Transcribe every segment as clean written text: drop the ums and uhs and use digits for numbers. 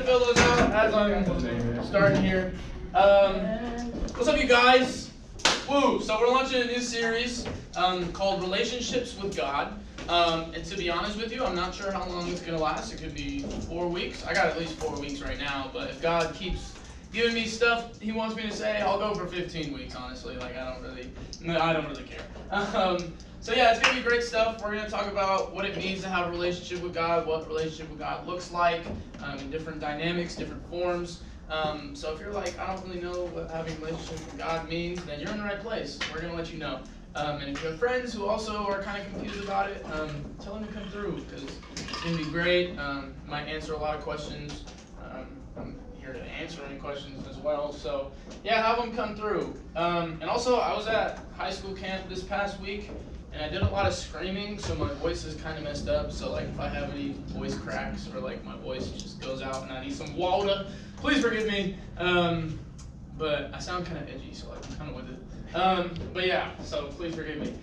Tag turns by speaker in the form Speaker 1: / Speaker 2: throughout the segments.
Speaker 1: fill those out as I'm starting here. What's up, you guys? Woo! So we're launching a new series called Relationships with God. And to be honest with you, I'm not sure how long it's going to last. It could be 4 weeks. I got at least 4 weeks right now. But if God keeps giving me stuff He wants me to say, I'll go for 15 weeks. Honestly, like I don't really care. So yeah, it's going to be great stuff. We're going to talk about what it means to have a relationship with God, what relationship with God looks like, in different dynamics, different forms. So if you're like, I don't really know what having a relationship with God means, then you're in the right place. We're going to let you know. And if you have friends who also are kind of confused about it, tell them to come through, because it's going to be great. Might answer a lot of questions. I'm here to answer any questions as well. So yeah, have them come through. And also, I was at high school camp this past week, and I did a lot of screaming, so my voice is kind of messed up. So like if I have any voice cracks or like my voice just goes out and I need some water, please forgive me. But I sound kind of edgy, so like, I'm kind of with it. But yeah, so please forgive me.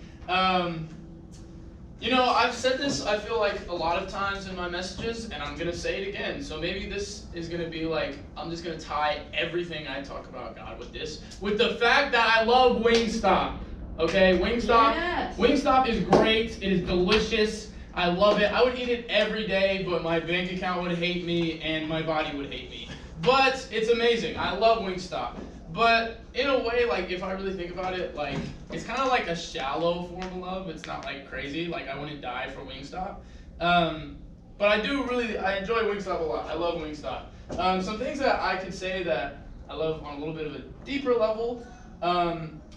Speaker 1: You know, I've said this, I feel like, a lot of times in my messages, and I'm going to say it again. So maybe this is going to be like, I'm just going to tie everything I talk about God with this. With the fact that I love Wingstop. Okay, Wingstop. Yes. Wingstop is great. It is delicious. I love it. I would eat it every day, but my bank account would hate me and my body would hate me. But it's amazing. I love Wingstop. But in a way, like, if I really think about it, like, it's kind of like a shallow form of love. It's not like crazy. Like, I wouldn't die for Wingstop. But I enjoy Wingstop a lot. I love Wingstop. Some things that I could say that I love on a little bit of a deeper level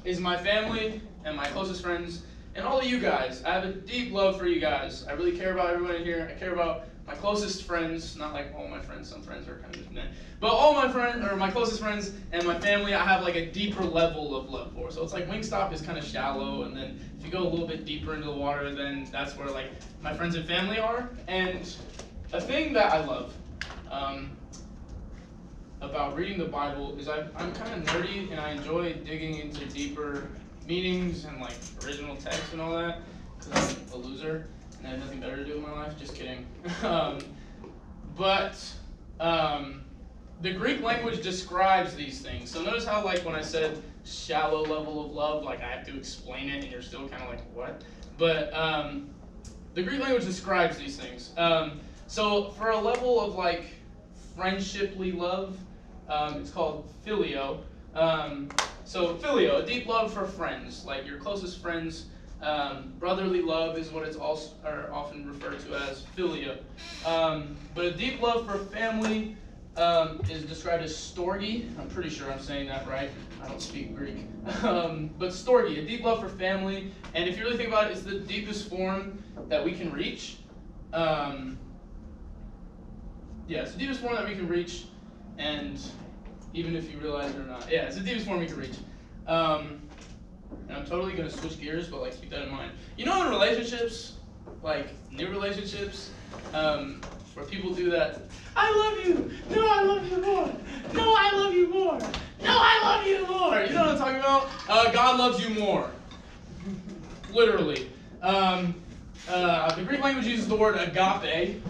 Speaker 1: is my family and my closest friends and all of you guys. I have a deep love for you guys. I really care about everyone in here. I care about my closest friends, not like all my friends. Some friends are kind of different. But all my friends, or my closest friends and my family, I have like a deeper level of love for. So it's like Wingstop is kind of shallow, and then if you go a little bit deeper into the water, then that's where like my friends and family are. And a thing that I love about reading the Bible is I'm kind of nerdy, and I enjoy digging into deeper meanings and like original text and all that, because I'm a loser and I have nothing better to do in my life. Just kidding. But the Greek language describes these things. So notice how, like, when I said shallow level of love, like I have to explain it and you're still kind of like, what? But the Greek language describes these things. So for a level of like friendshiply love, it's called phileo. So phileo, a deep love for friends, like your closest friends. Brotherly love is what it's also often referred to as philia. But a deep love for family is described as storge. I'm pretty sure I'm saying that right. I don't speak Greek. But storge, a deep love for family. And if you really think about it, it's the deepest form that we can reach. Yeah, it's the deepest form that we can reach. And even if you realize it or not. Yeah, it's the deepest form we can reach. And I'm totally going to switch gears, but like keep that in mind. You know, in relationships, like new relationships, where people do that, I love you, no, I love you more, no, I love you more, no, I love you more. You know what I'm talking about? God loves you more. Literally. The Greek language uses the word agape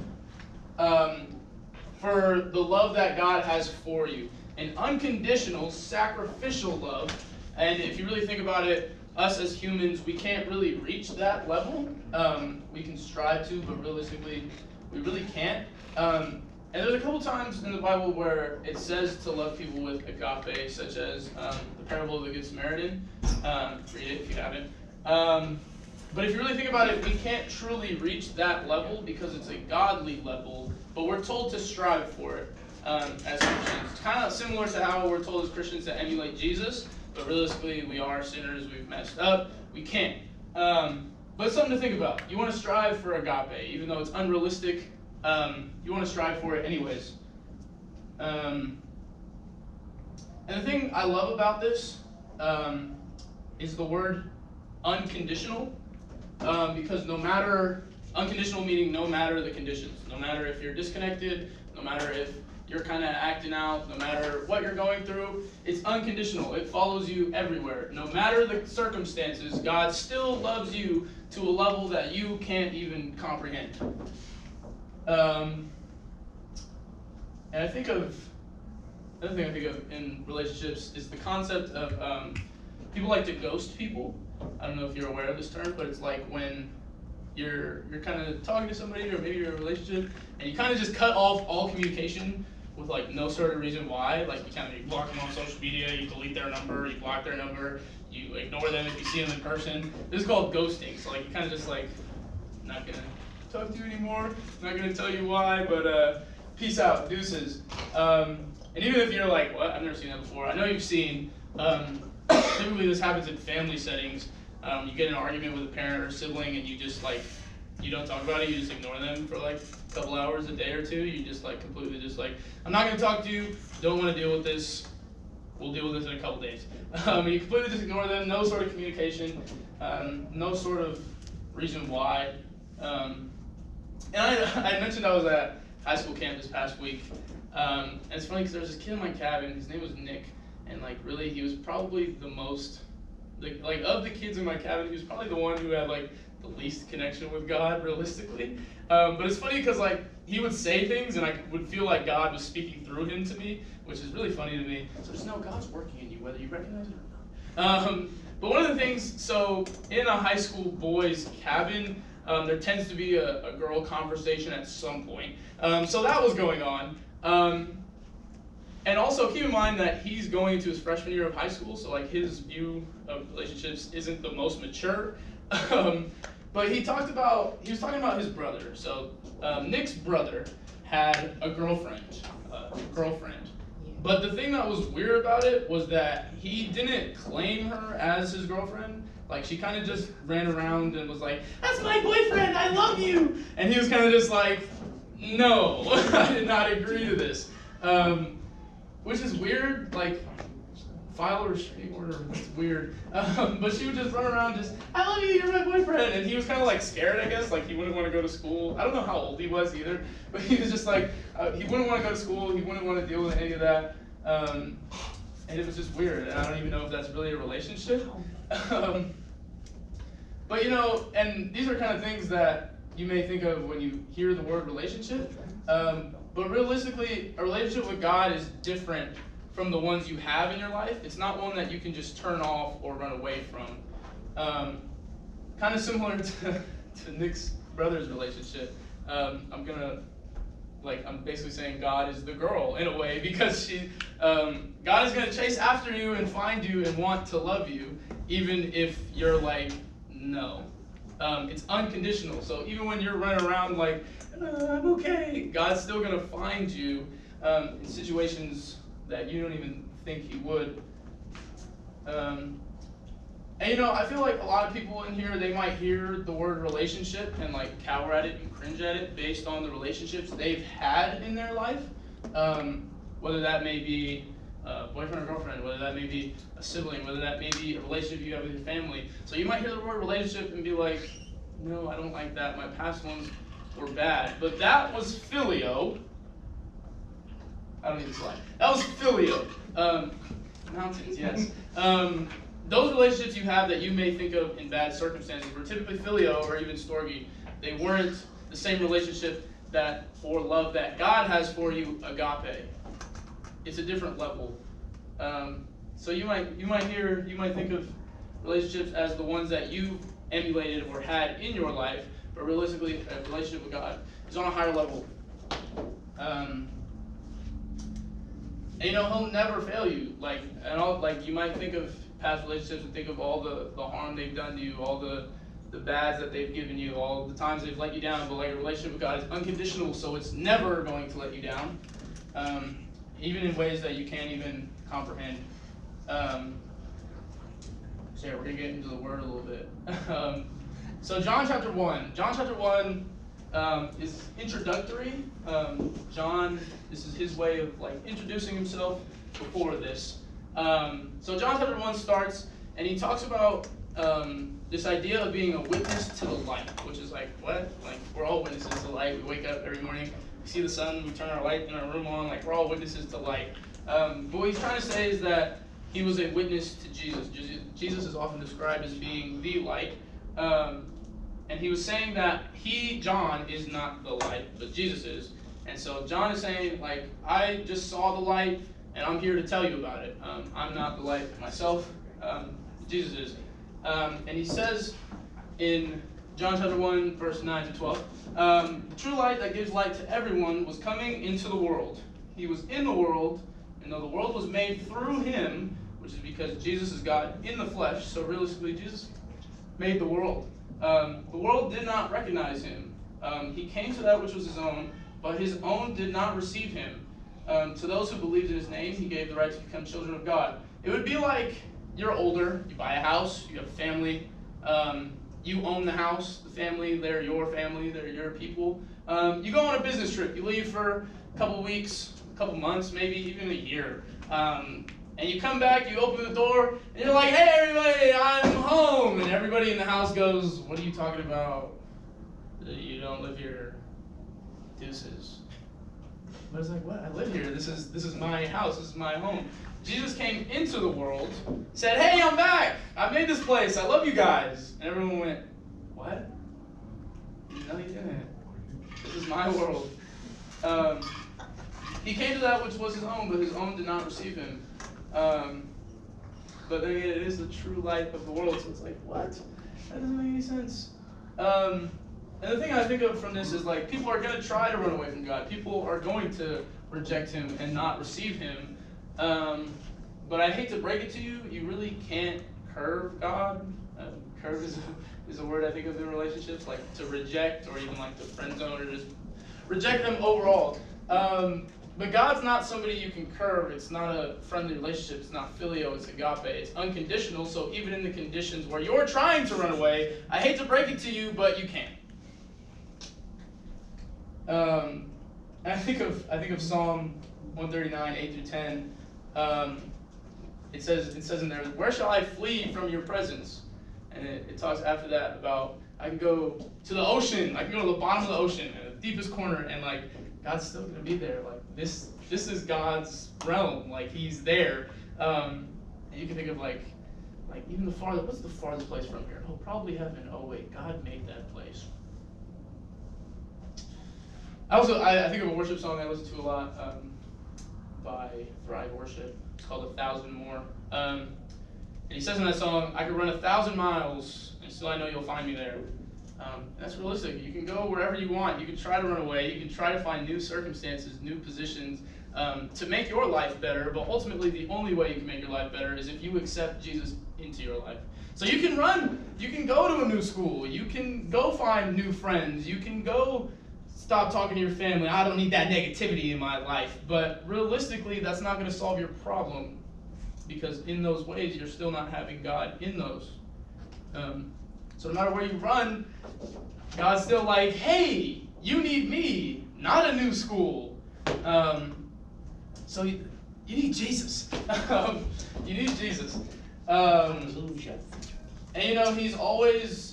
Speaker 1: for the love that God has for you. An unconditional, sacrificial love. And if you really think about it, us as humans, we can't really reach that level. We can strive to, but realistically, we really can't. And there's a couple times in the Bible where it says to love people with agape, such as the parable of the Good Samaritan. Read it if you haven't. But if you really think about it, we can't truly reach that level because it's a godly level, but we're told to strive for it as Christians. It's kind of similar to how we're told as Christians to emulate Jesus. But realistically, we are sinners, we've messed up, we can't. But it's something to think about. You want to strive for agape, even though it's unrealistic, you want to strive for it anyways. And the thing I love about this is the word unconditional, because unconditional meaning no matter the conditions, no matter if you're disconnected, no matter if you're kind of acting out, no matter what you're going through, it's unconditional. It follows you everywhere. No matter the circumstances, God still loves you to a level that you can't even comprehend. And another thing I think of in relationships is the concept of people like to ghost people. I don't know if you're aware of this term, but it's like when you're kind of talking to somebody, or maybe you're in a relationship, and you kind of just cut off all communication with like no sort of reason why. Like you block them on social media, you delete their number, you block their number, you ignore them if you see them in person. This is called ghosting. So like you kind of just like, not gonna talk to you anymore, not gonna tell you why, but peace out, deuces. And even if you're like, what? I've never seen that before. I know you've seen. Typically this happens in family settings. You get in an argument with a parent or sibling, and you just like, you don't talk about it, you just ignore them for like a couple hours, a day or two. You just like completely just like, I'm not gonna talk to you, don't wanna deal with this, we'll deal with this in a couple days. You completely just ignore them, no sort of communication, no sort of reason why. And I mentioned I was at high school camp this past week, and it's funny because there was this kid in my cabin, his name was Nick, and like really he was probably the most, like of the kids in my cabin, he was probably the one who had like the least connection with God, realistically. But it's funny because like he would say things and I would feel like God was speaking through him to me, which is really funny to me. So just know God's working in you, whether you recognize it or not. But one of the things, so in a high school boys' cabin, there tends to be a girl conversation at some point. So that was going on. And also keep in mind that he's going into his freshman year of high school, so like his view of relationships isn't the most mature. But he was talking about his brother. So Nick's brother had a girlfriend. But the thing that was weird about it was that he didn't claim her as his girlfriend. Like she kind of just ran around and was like, "That's my boyfriend, I love you." And he was kind of just like, "No, I did not agree to this." Which is weird, like, file a restraining order, that's weird. But she would just run around just, "I love you, you're my boyfriend." And he was kind of like scared, I guess, like he wouldn't want to go to school. I don't know how old he was either, but he was just like, he wouldn't want to go to school, he wouldn't want to deal with any of that. And it was just weird, and I don't even know if that's really a relationship. But you know, and these are kind of things that you may think of when you hear the word relationship. But realistically, a relationship with God is different from the ones you have in your life. It's not one that you can just turn off or run away from. Kind of similar to Nick's brother's relationship. I'm basically saying God is the girl in a way, because God is going to chase after you and find you and want to love you, even if you're like, no. It's unconditional. So even when you're running around like, I'm okay, God's still going to find you in situations that you don't even think he would. And you know, I feel like a lot of people in here, they might hear the word relationship and like cower at it and cringe at it based on the relationships they've had in their life. Whether that may be a boyfriend or girlfriend, whether that may be a sibling, whether that may be a relationship you have with your family. So you might hear the word relationship and be like, no, I don't like that. My past ones were bad. But that was filio. I don't need the slide. That was filio. Mountains, yes. Those relationships you have that you may think of in bad circumstances were typically filio or even storge. They weren't the same relationship that, or love that God has for you, agape. It's a different level. So you might think of relationships as the ones that you emulated or had in your life, but realistically, a relationship with God is on a higher level. And you know, he'll never fail you. Like you might think of past relationships and think of all the harm they've done to you, all the bads that they've given you, all the times they've let you down. But like a relationship with God is unconditional, so it's never going to let you down, even in ways that you can't even comprehend. So yeah, we're gonna get into the word a little bit. So John chapter 1. John chapter 1 is introductory. John, this is his way of like introducing himself before this. So John chapter 1 starts, and he talks about this idea of being a witness to the light, which is like, what? Like, we're all witnesses to light. We wake up every morning, we see the sun, we turn our light in our room on, like, we're all witnesses to light. But what he's trying to say is that he was a witness to Jesus. Jesus is often described as being the light. And he was saying that John, is not the light, but Jesus is. And so John is saying, like, I just saw the light, and I'm here to tell you about it. I'm not the light myself. Jesus is. And he says in John chapter 1, verse 9 to 12, the true light that gives light to everyone was coming into the world. He was in the world, and though the world was made through him, which is because Jesus is God in the flesh, so realistically Jesus made the world. The world did not recognize him. He came to that which was his own, but his own did not receive him. To those who believed in his name, he gave the right to become children of God. It would be like you're older, you buy a house, you have a family, you own the house, the family, they're your family, they're your people. You go on a business trip, you leave for a couple weeks, a couple months, maybe even a year. And you come back, you open the door, and you're like, hey everybody, I'm home. And everybody in the house goes, what are you talking about? You don't live here. Deuces. But it's like, what? I live here. This is my house. This is my home. Jesus came into the world, said, hey, I'm back. I made this place. I love you guys. And everyone went, what? No, you didn't. This is my world. He came to that which was his own, but his own did not receive him. But then again, it is the true light of the world. So it's like, what? That doesn't make any sense. And the thing I think of from this is, like, people are going to try to run away from God. People are going to reject him and not receive him. But I hate to break it to you, you really can't curve God. Curve is a word I think of in relationships, like to reject or even like to friend zone or just reject them overall. But God's not somebody you can curve. It's not a friendly relationship. It's not filio. It's agape. It's unconditional. So even in the conditions where you're trying to run away, I hate to break it to you, but you can't. And I think of Psalm 139, 8 through 10. It says in there, where shall I flee from your presence? And it talks after that about I can go to the ocean. I can go to the bottom of the ocean, the deepest corner, and like God's still gonna be there. Like this is God's realm. Like He's there. And you can think of like even the farthest. What's the farthest place from here? Oh, probably heaven. Oh wait, God made that place. I think of a worship song I listen to a lot by Thrive Worship. It's called 1,000 More. And he says in that song, I could run 1,000 miles and still I know you'll find me there. And that's realistic. You can go wherever you want. You can try to run away. You can try to find new circumstances, new positions to make your life better. But ultimately, the only way you can make your life better is if you accept Jesus into your life. So you can run. You can go to a new school. You can go find new friends. You can go stop talking to your family. I don't need that negativity in my life. But realistically, that's not going to solve your problem because in those ways, you're still not having God in those. So no matter where you run, God's still like, hey, you need me, not a new school. So you need Jesus. You need Jesus. And you know, He's always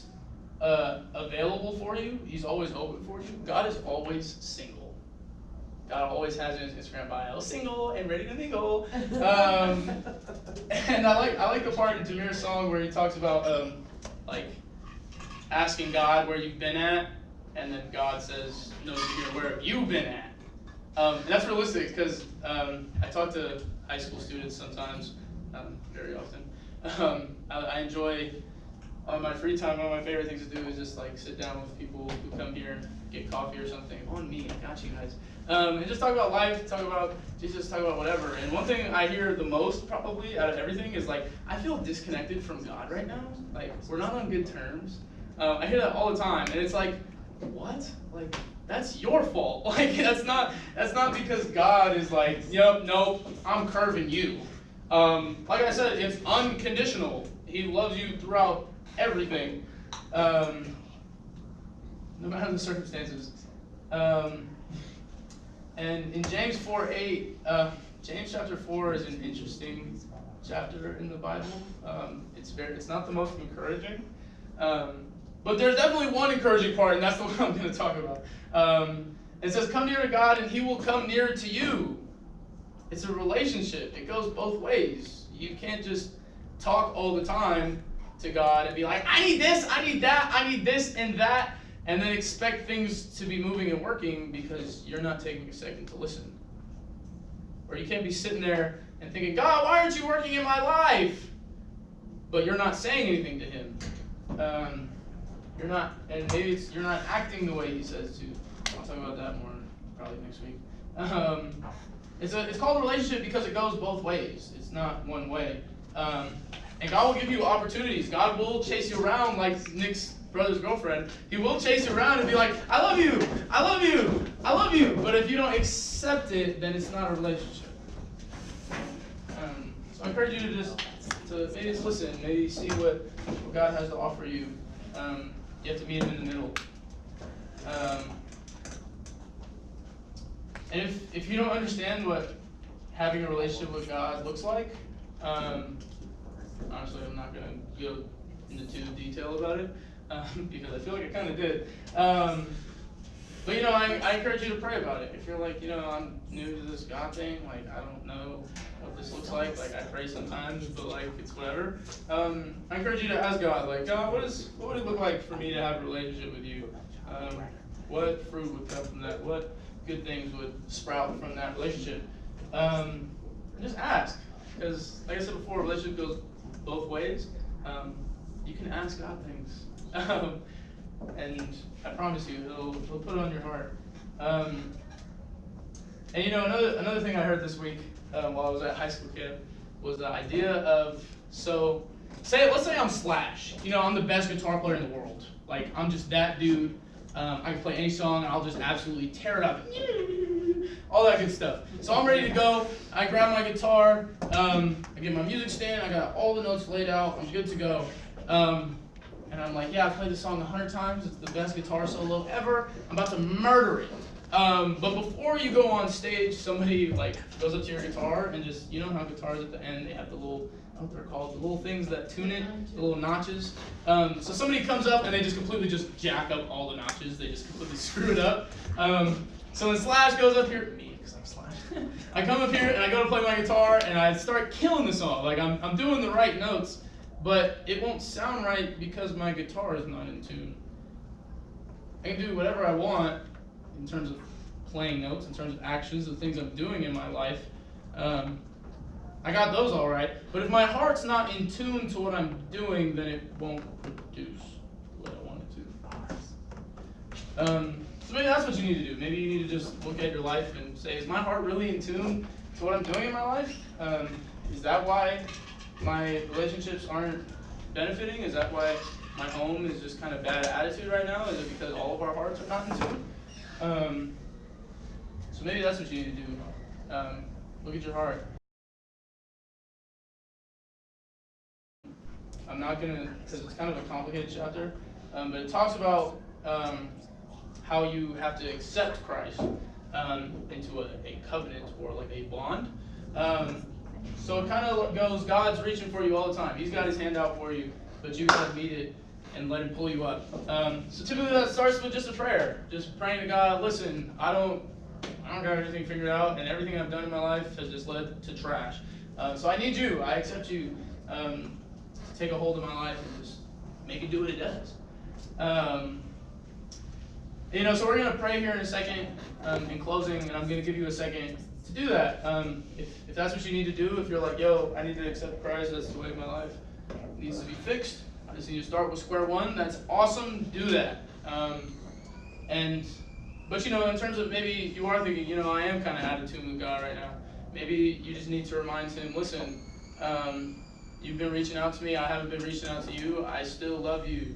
Speaker 1: available for you. He's always open for you. God is always single. God always has in his Instagram bio, single and ready to mingle. And I like the part in Jameer's song where he talks about like asking God where you've been at, and then God says, no, where have you been at? And that's realistic because I talk to high school students sometimes, very often. I enjoy on my free time. One of my favorite things to do is just like sit down with people who come here and get coffee or something. On me, I got you guys. And just talk about life, talk about Jesus, talk about whatever. And one thing I hear the most probably out of everything is like, I feel disconnected from God right now. Like we're not on good terms. I hear that all the time, and it's like, what? Like that's your fault. Like that's not because God is like, yep, nope, I'm curving you. Like I said, it's unconditional. He loves you throughout everything, no matter the circumstances. And in James 4:8, James chapter 4 is an interesting chapter in the Bible. It's not the most encouraging, but there's definitely one encouraging part, and that's the one I'm going to talk about. It says, "Come near to God, and He will come near to you." It's a relationship. It goes both ways. You can't just talk all the time to God and be like, I need this, I need that, I need this and that. and then expect things to be moving and working because you're not taking a second to listen. Or you can't be sitting there and thinking, God, why aren't you working in my life? But you're not saying anything to him. You're not, and maybe you're not acting the way he says to. I'll talk about that more probably next week. It's called a relationship because it goes both ways. It's not one way. And God will give you opportunities. God will chase you around like Nick's brother's girlfriend. He will chase you around and be like, I love you, I love you, I love you. But if you don't accept it, then it's not a relationship. So I encourage you to maybe just listen, maybe see what God has to offer you. You have to meet him in the middle. And if you don't understand what having a relationship with God looks like, honestly, I'm not going to go into too detail about it because I feel like I kind of did. But I encourage you to pray about it. If you're like, I'm new to this God thing, like I don't know what this looks like I pray sometimes, but like it's whatever. I encourage you to ask God, like, God, what would it look like for me to have a relationship with you? What fruit would come from that? What good things would sprout from that relationship? Just ask, because like I said before, a relationship goes both ways. You can ask God things, and I promise you, he'll put it on your heart. And another thing I heard this week while I was at high school camp was the idea of let's say I'm Slash. I'm the best guitar player in the world. Like I'm just that dude. I can play any song and I'll just absolutely tear it up. All that good stuff. So I'm ready to go. I grab my guitar. I get my music stand. I got all the notes laid out. I'm good to go. And I'm like, yeah, I've played this song 100 times. It's the best guitar solo ever. I'm about to murder it. But before you go on stage, somebody goes up to your guitar and just, how guitars at the end, they have the little, I don't know what they're called, the little things that tune it, the little notches. So somebody comes up and they just completely just jack up all the notches. They just completely screw it up. So when Slash goes up here, me, because I'm Slash, I come up here and I go to play my guitar and I start killing the song. Like I'm doing the right notes, but it won't sound right because my guitar is not in tune. I can do whatever I want in terms of playing notes, in terms of actions, the things I'm doing in my life. I got those all right, but if my heart's not in tune to what I'm doing, then it won't produce what I want it to. So maybe that's what you need to do. Maybe you need to just look at your life and say, is my heart really in tune to what I'm doing in my life? Is that why my relationships aren't benefiting? Is that why my home is just kind of bad attitude right now? Is it because all of our hearts are not in tune? So maybe that's what you need to do. Look at your heart. I'm not going to, because it's kind of a complicated chapter, but it talks about how you have to accept Christ into a covenant or like a bond. So it kind of goes, God's reaching for you all the time. He's got his hand out for you, but you got to meet it and let him pull you up. So typically that starts with just a prayer. Just praying to God, listen, I don't got everything figured out, and everything I've done in my life has just led to trash. So I need you. I accept you to take a hold of my life and just make it do what it does. So we're going to pray here in a second in closing, and I'm going to give you a second to do that. If that's what you need to do, if you're like, yo, I need to accept Christ, that's the way my life needs to be fixed. I just need to start with square one. That's awesome. Do that. But in terms of maybe you are thinking, I am kind of out of tune with God right now. Maybe you just need to remind him, listen, you've been reaching out to me. I haven't been reaching out to you. I still love you,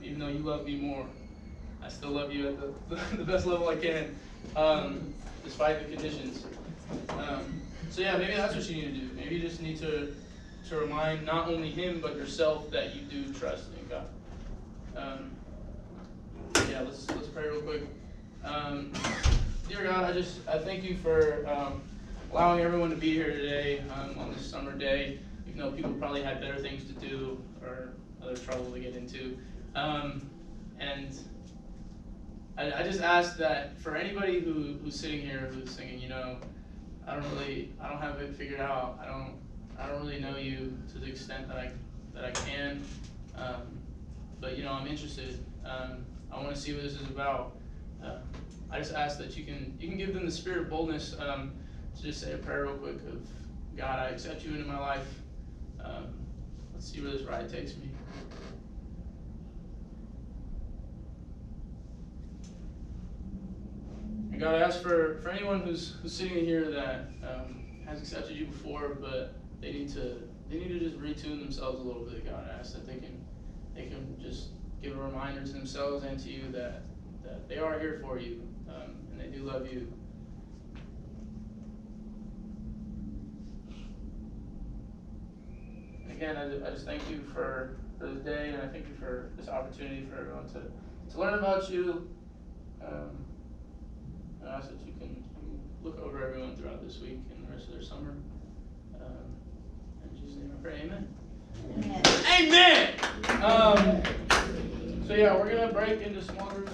Speaker 1: even though you love me more. I still love you at the best level I can, despite the conditions. Maybe that's what you need to do. Maybe you just need to remind not only him, but yourself that you do trust in God. Let's pray real quick. Dear God, I thank you for allowing everyone to be here today on this summer day, even though people probably had better things to do or other trouble to get into. And I just ask that for anybody who's sitting here who's thinking, I don't have it figured out. I don't really know you to the extent that I can. But I'm interested. I want to see what this is about. I just ask that you can give them the spirit of boldness to just say a prayer real quick of, God, I accept you into my life. Let's see where this ride takes me. And God, I ask for anyone who's sitting here that has accepted you before, but they need to just retune themselves a little bit. God, I ask that they can just give a reminder to themselves and to you that they are here for you, and they do love you. And again, I just thank you for this day, and I thank you for this opportunity for everyone to learn about you. I ask that you can look over everyone throughout this week and the rest of their summer. In Jesus' name I pray, amen. Amen! So yeah, we're going to break into small groups.